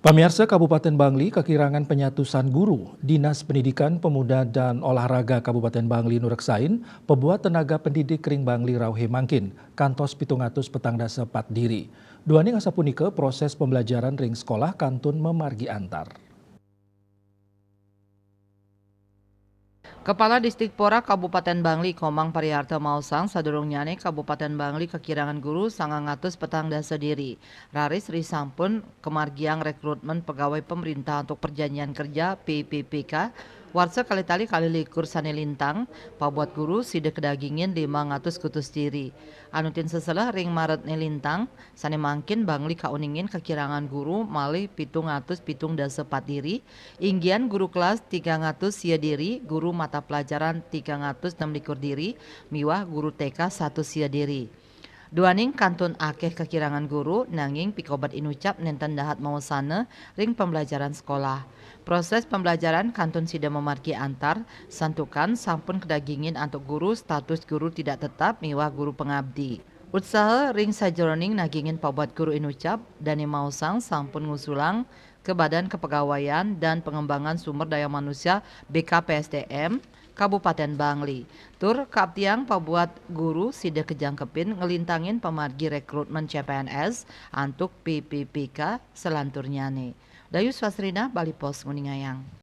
Pemirsa Kabupaten Bangli kekirangan penyatusan guru. Dinas Pendidikan Pemuda dan Olahraga Kabupaten Bangli Nureksain, pebuat tenaga pendidik Kering Bangli Rauhe Mangkin, kantos pitungatus petang dasa pat diri. Duaning asa punike proses pembelajaran ring sekolah kantun memargi antar. Kepala Distikpora Kabupaten Bangli Komang Pariarto Mausang sadurungnyane Kabupaten Bangli kekirangan guru 900 petang dasa diri. Raris risampun kemargiang rekrutmen pegawai pemerintah untuk perjanjian kerja PPPK. Warsa kali-tali kali likur sane lintang, pabuat guru side kedagingin 500 kutus diri. Anutin seselah ring Maret ne lintang, sane mangkin Bangli kauningin kekirangan guru malih 700 dasa pat diri, inggian guru kelas 300 sia diri, guru mata pelajaran 306 diri, miwah guru TK 1 sia diri. Duaning kantun akeh kekirangan guru nanging pikobat inucap nenten dahat mau sana ring pembelajaran sekolah. Proses pembelajaran kantun sida memargi antar santukan sampun kedagingin antuk guru status guru tidak tetap miwah guru pengabdi. Usaha ring sajroning nagingin pabuat guru inucap Dani Mausang sampun ngusulang ke Badan Kepegawaian dan Pengembangan Sumber Daya Manusia BKPSDM Kabupaten Bangli. Tur kaptiang pabuat guru sida kejangkepin ngelintangin pemargi rekrutmen CPNS antuk PPPK selanturnyane. Dayu Swasrina Bali Pos Nguningayang.